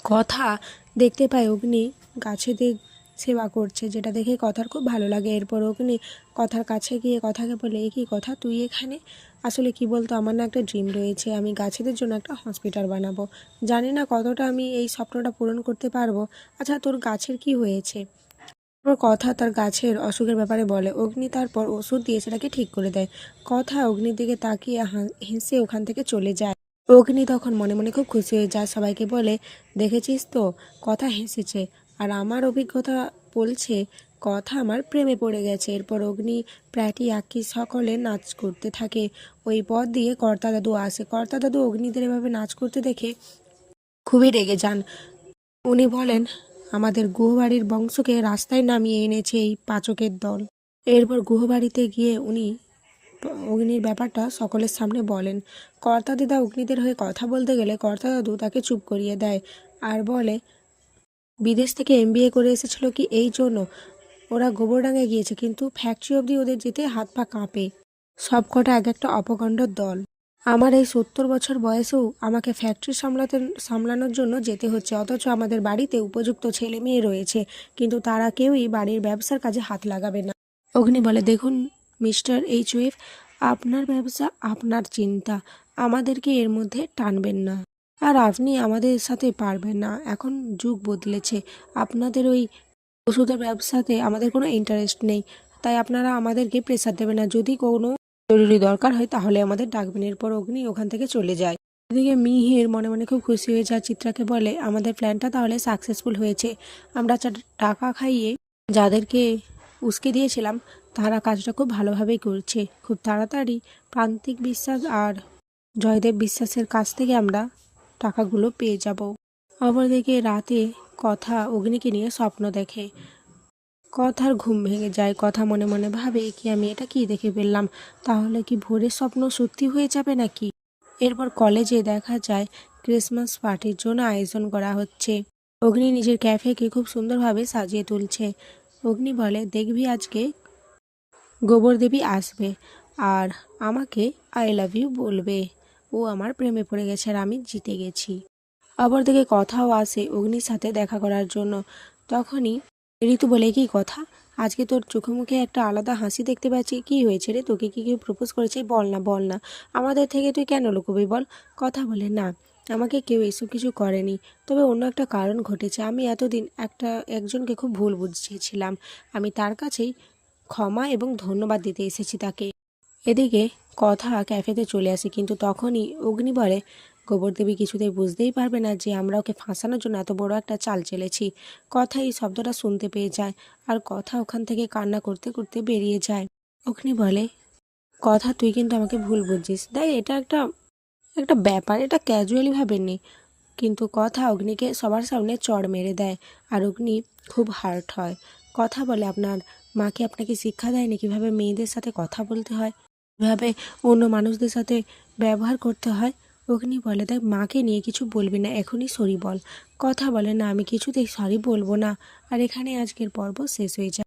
কথা দেখতে পায় অগ্নি গাছেদের সেবা করছে, যেটা দেখে কথার খুব ভালো লাগে। এরপর অগ্নি কথার কাছে গিয়ে কথাকে বলে, এ কি কথা, তুই এখানে? আসলে কি বলতো, আমার না একটা ড্রিম রয়েছে, আমি গাছেদের জন্য একটা হসপিটাল বানাবো। জানি না কতটা আমি এই স্বপ্নটা পূরণ করতে পারবো। আচ্ছা, তোর গাছের কি হয়েছে? তারপর কথা তার গাছের অসুখের ব্যাপারে বলে। অগ্নি তারপর ওষুধ দিয়ে সেটাকে ঠিক করে দেয়। কথা অগ্নির দিকে তাকিয়ে হেসে ওখান থেকে চলে যায়। অগ্নি তখন মনে মনে খুব খুশি হয়ে যায়, সবাইকে বলে, দেখেছিস তো, কথা হেসেছে, আর আমার অভিজ্ঞতা বলছে কথা আমার প্রেমে পড়ে গেছে। এরপর অগ্নি, প্র্যাটি, আক্কি সকলে নাচ করতে থাকে। ওই পথ দিয়ে কর্তা দাদু আসে। কর্তা দাদু অগ্নিদের এভাবে নাচ করতে দেখে খুবই রেগে যান। উনি বলেন, আমাদের গুহবাড়ির বংশকে রাস্তায় নামিয়ে এনেছে এই পাচকের দল। এরপর গুহবাড়িতে গিয়ে উনি অগ্নির ব্যাপারটা সকলের সামনে বলেন। কর্তা দিদা অগ্নিদের হয়ে কথা বলতে গেলে কর্তা দাদু তাকে চুপ করিয়ে দেয় আর বলে, বিদেশ থেকে এমবিএ করে এসেছিল কি এই জন্য ওরা গোবরডাঙ্গায় গিয়েছে, কিন্তু ফ্যাক্টরি অবধি ওদের যেতে হাত পা কাঁপে। সবকটা এক একটা অপকণ্ডর দল। আমার এই 70 বছর বয়সেও আমাকে ফ্যাক্টরি সামলানোর জন্য যেতে হচ্ছে, অথচ আমাদের বাড়িতে উপযুক্ত ছেলে মেয়ে রয়েছে, কিন্তু তারা কেউই বাড়ির ব্যবসার কাজে হাত লাগাবে না। অগ্নি বলে, দেখুন মিস্টার এইচওএফ, আপনার ব্যবসা, আপনার চিন্তা, আমাদেরকে এর মধ্যে টানবেন না। আর আপনি আমাদের সাথে পারবেন না, এখন যুগ বদলেছে, আপনাদের ওই ওষুধের ব্যবসাতে আমাদের কোনো ইন্টারেস্ট নেই, তাই আপনারা আমাদেরকে প্রেসার দেবেন না। যদি কোনো জরুরি দরকার হয় তাহলে আমাদের ডাকবেন। এরপর অগ্নি ওখান থেকে চলে যায়। এদিকে মিহির মনে মনে খুব খুশি হয়ে যায়, চিত্রাকে বলে, আমাদের প্ল্যানটা তাহলে সাকসেসফুল হয়েছে। আমরা টাকা খাইয়ে যাদেরকে উস্কে দিয়েছিলাম তারা কাজটা খুব ভালোভাবেই করছে। খুব তাড়াতাড়ি প্রান্তিক বিশ্বাস আর জয়দেব বিশ্বাসের কাছ থেকে আমরা টাকাগুলো পেয়ে যাব। অপরদিকে রাতে কথা অগ্নিকে নিয়ে স্বপ্ন দেখে। কথার ঘুম ভেঙে যায়। কথা মনে মনে ভাবে, কি আমি এটা কি দেখে ফেললাম, তাহলে কি ভোরের স্বপ্ন সত্যি হয়ে যাবে নাকি? এরপর কলেজে দেখা যায় ক্রিসমাস পার্টির জন্য আয়োজন করা হচ্ছে। অগ্নি নিজের ক্যাফেকে খুব সুন্দরভাবে সাজিয়ে তুলছে। অগ্নি বলে, দেখবি আজকে গোবর দেবী আসবে আর আমাকে আই লাভ ইউ বলবে। ও আমার প্রেমে পড়ে গেছে আর আমি জিতে গেছি। অপরদিকে কথাও আসে অগ্নির সাথে দেখা করার জন্য। তখনই ঋতু বলে, কি কথা, আজকে তোর চোখে মুখে একটা আলাদা হাসি দেখতে পাচ্ছি, কি হয়েছে রে, তোকে কি কেউ প্রপোজ করেছে? বল না বল না, আমাদের থেকে তুই কেন লুকোবি বল। কথা বলে, না, আমাকে কেউ এসব কিছু করেনি, তবে অন্য একটা কারণ ঘটেছে। আমি এতদিন একজনকে খুব ভুল বুঝিয়েছিলাম, আমি তার কাছেই ক্ষমা এবং ধন্যবাদ দিতে এসেছি তাকে। এদিকে কথা ক্যাফেতে চলে আসে, কিন্তু তখনই অগ্নি বলে, গোবরদেবী কিছুতেই বুঝতেই পারবে না যে আমরা ওকে ফাঁসানোর জন্য এত বড় একটা চাল চেলেছি। কথা এই শব্দটা শুনতে পেয়ে যায় আর কথা ওখান থেকে কান্না করতে করতে বেরিয়ে যায়। অগ্নি বলে, কথা তুই কিন্তু আমাকে ভুল বুঝছিস, দেখ এটা একটা একটা ব্যাপার, এটা ক্যাজুয়ালি ভাবেননি। কিন্তু কথা অগ্নিকে সবার সামনে চড় মেরে দেয় আর অগ্নি খুব হার্ট হয়। কথা বলে, আপনার মাকে আপনাকে শিক্ষা দেয়নি কীভাবে মেয়েদের সাথে কথা বলতে হয়, কীভাবে অন্য মানুষদের সাথে ব্যবহার করতে হয়? অগ্নি বলে, দেখ মাকে নিয়ে কিছু বলবি না, এখনই সরি বল। কথা বলে, না আমি কিছুতেই সরি বলবো না। আর এখানে আজকের পর্ব শেষ হয়ে যায়।